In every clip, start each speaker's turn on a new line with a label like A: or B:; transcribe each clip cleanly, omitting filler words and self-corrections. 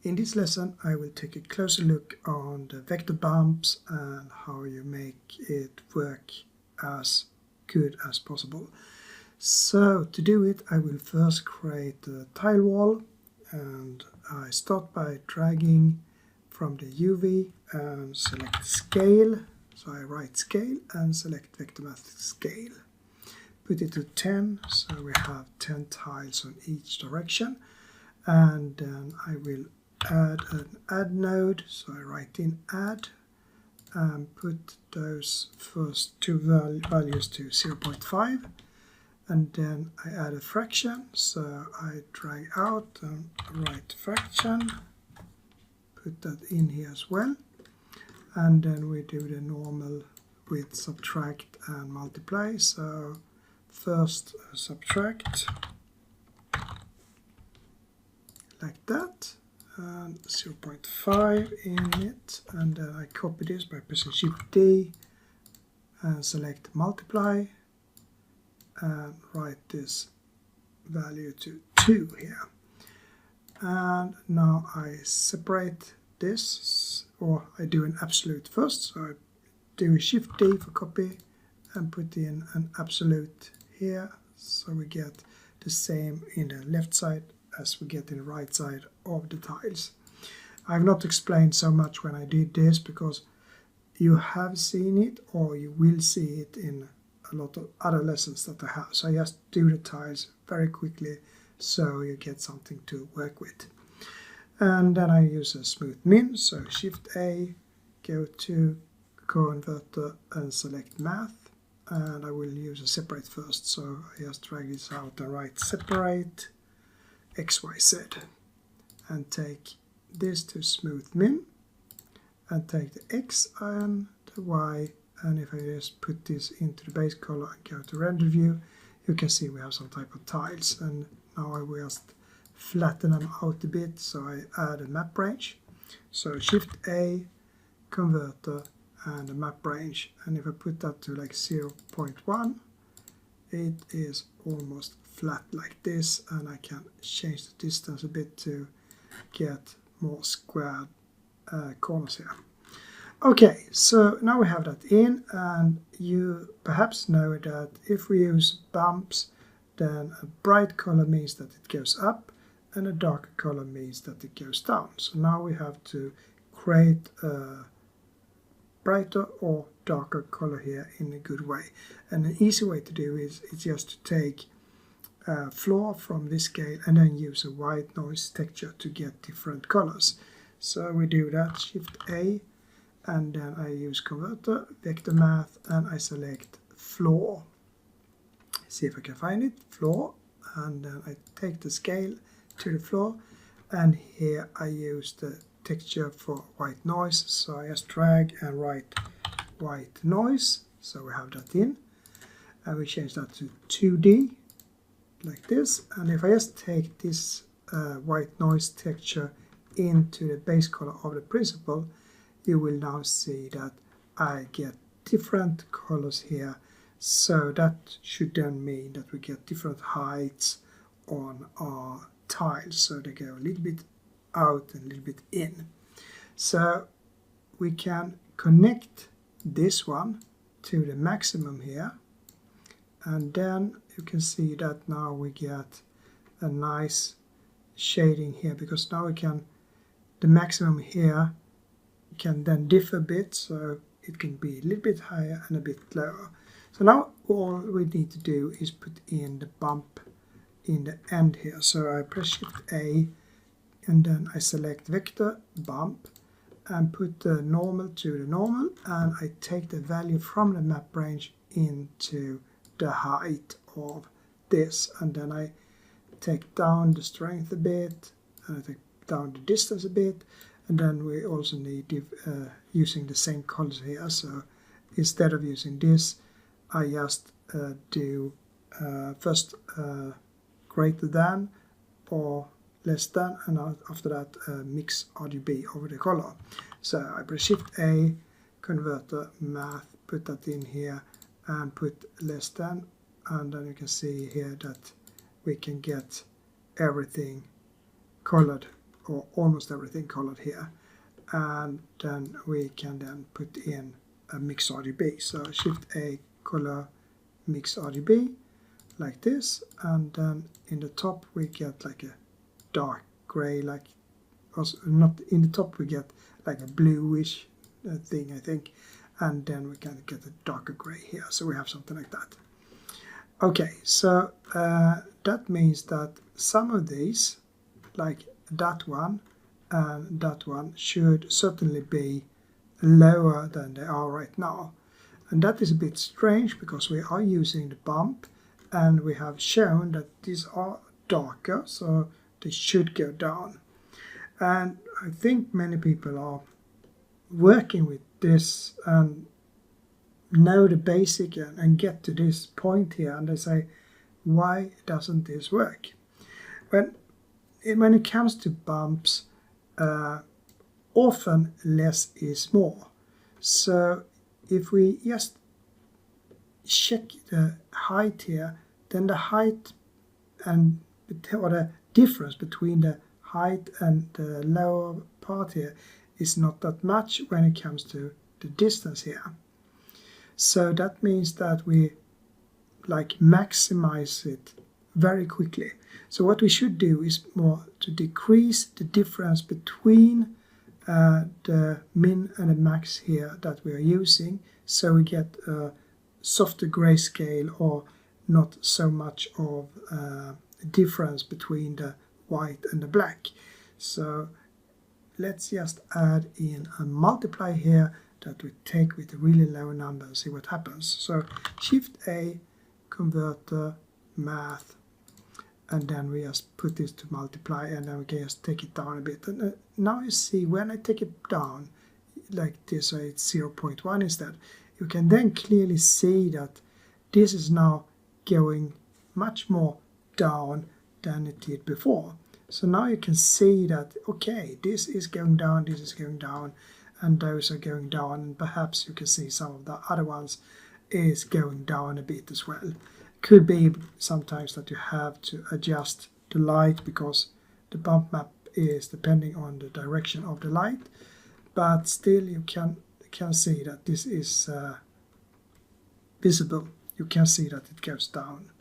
A: In this lesson I will take a closer look on the vector bumps and how you make it work as good as possible. So to do it I will first create a tile wall, and I start by dragging from the UV and select scale. So I right scale and select vector math scale. Put it to 10, so we have 10 tiles on each direction. And then I will add an add node, so I write in add and put those first two values to 0.5, and then I add a fraction, so I drag out and write fraction, put that in here as well, and then we do the normal with subtract and multiply. So first subtract like that, and 0.5 in it, and then I copy this by pressing Shift D and select multiply and write this value to 2 here. And now I separate this, or I do an absolute first, so I do a Shift D for copy and put in an absolute here, so we get the same in the left side as we get in the right side of the tiles. I've not explained so much when I did this because you have seen it or you will see it in a lot of other lessons that I have. So I just do the tiles very quickly so you get something to work with. And then I use a smooth min, so Shift A, go to converter and select math, and I will use a separate first, so I just drag this out and write separate XYZ, and take this to smooth min, and take the X and the Y, and if I just put this into the base color and go to render view, you can see we have some type of tiles, and now I will just flatten them out a bit, so I add a map range, so Shift A, converter and a map range, and if I put that to like 0.1, it is almost flat like this, and I can change the distance a bit to get more squared corners here. Okay, so now we have that in, and you perhaps know that if we use bumps, then a bright color means that it goes up and a darker color means that it goes down. So now we have to create a brighter or darker color here in a good way. And an easy way to do is just to take floor from this scale and then use a white noise texture to get different colors. So we do that, Shift A, and then I use converter, vector math, and I select floor. See if I can find it, floor, and then I take the scale to the floor, and here I use the texture for white noise, so I just drag and write white noise, so we have that in, and we change that to 2D like this. And if I just take this white noise texture into the base color of the principle, you will now see that I get different colors here, so that should then mean that we get different heights on our tiles, so they go a little bit out and a little bit in. So we can connect this one to the maximum here, and then you can see that now we get a nice shading here, because now we can, the maximum here can then differ a bit, so it can be a little bit higher and a bit lower. So now all we need to do is put in the bump in the end here. So I press Shift A, and then I select vector bump and put the normal to the normal, and I take the value from the map range into the height of this, and then I take down the strength a bit, and I take down the distance a bit, and then we also need using the same colors here. So instead of using this, I just do first greater than or less than, and after that mix RGB over the color. So I press Shift A, converter, math, put that in here and put less than, and then you can see here that we can get everything colored or almost everything colored here. And then we can then put in a mix RGB. So Shift A, color mix RGB, like this, and then in the top we get like a dark gray, like, also not in the top we get like a bluish thing, I think, and then we can get a darker gray here, so we have something like that. Okay, so that means that some of these, like that one and that one, should certainly be lower than they are right now. And that is a bit strange because we are using the bump and we have shown that these are darker, so they should go down. And I think many people are working with this and know the basic and get to this point here, and they say, why doesn't this work? When it comes to bumps, often less is more. So if we just check the height here, then the height and or the difference between the height and the lower part here is not that much when it comes to the distance here. So that means that we like maximize it very quickly. So what we should do is more to decrease the difference between the min and the max here that we are using, so we get a softer grayscale or not so much of a difference between the white and the black. So let's just add in a multiply here that we take with a really low number and see what happens. So Shift A, converter, math, and then we just put this to multiply, and then we can just take it down a bit. And now you see when I take it down like this, so it's 0.1 instead, you can then clearly see that this is now going much more down than it did before. So now you can see that, okay, this is going down, this is going down, and those are going down, and perhaps you can see some of the other ones is going down a bit as well. Could be sometimes that you have to adjust the light because the bump map is depending on the direction of the light, but still you can see that this is visible. You can see that it goes down.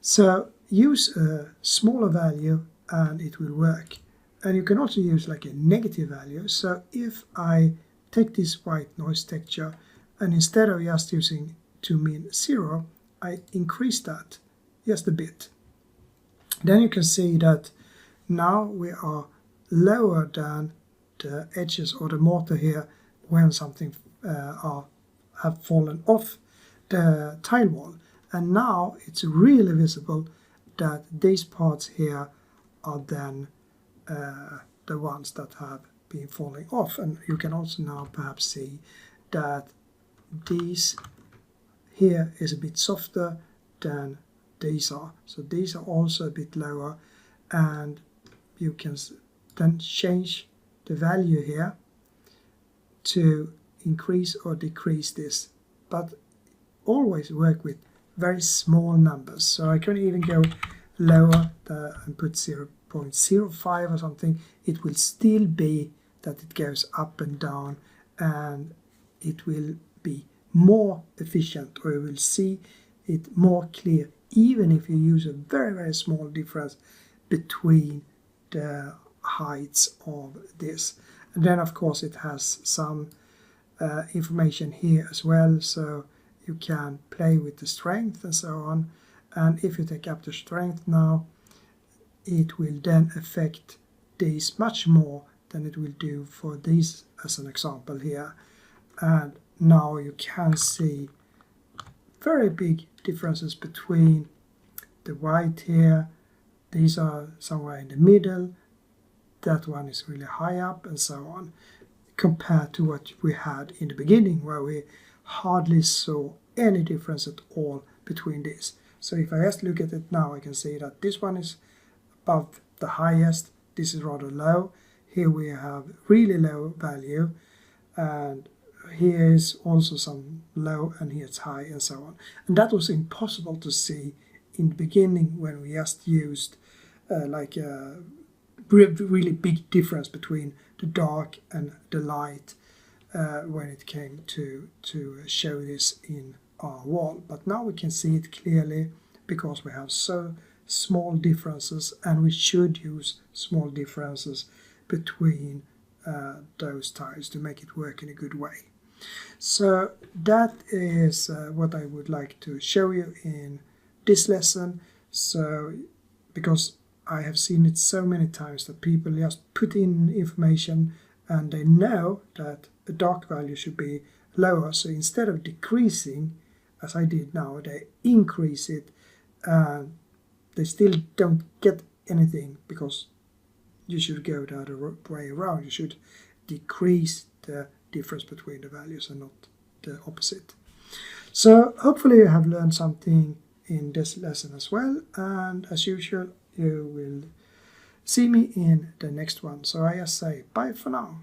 A: So use a smaller value and it will work. And you can also use like a negative value. So if I take this white noise texture and instead of just using to mean 0, I increase that just a bit, then you can see that now we are lower than the edges or the mortar here when something have fallen off the tile wall. And now it's really visible that these parts here are then the ones that have been falling off. And you can also now perhaps see that these here is a bit softer than these are. So these are also a bit lower, and you can then change the value here to increase or decrease this, but always work with very small numbers. So I can even go lower and put 0.05 or something. It will still be that it goes up and down, and it will be more efficient, or you will see it more clear, even if you use a very, very small difference between the heights of this. And then of course it has some information here as well, so you can play with the strength and so on. And if you take up the strength now, it will then affect these much more than it will do for these, as an example here. And now you can see very big differences between the white here. These are somewhere in the middle, that one is really high up, and so on, compared to what we had in the beginning, where we hardly saw any difference at all between these. So if I just look at it now, I can see that this one is above the highest, this is rather low, here we have really low value, and here is also some low, and here it's high, and so on. And that was impossible to see in the beginning when we just used like a really big difference between the dark and the light when it came to show this in our wall. But now we can see it clearly because we have so small differences, and we should use small differences between those tiles to make it work in a good way. So that is what I would like to show you in this lesson. So because I have seen it so many times that people just put in information and they know that the dark value should be lower, so instead of decreasing as I did now, they increase it and they still don't get anything, because you should go the other way around. You should decrease the difference between the values and not the opposite. So hopefully you have learned something in this lesson as well, and as usual you will see me in the next one. So I just say bye for now.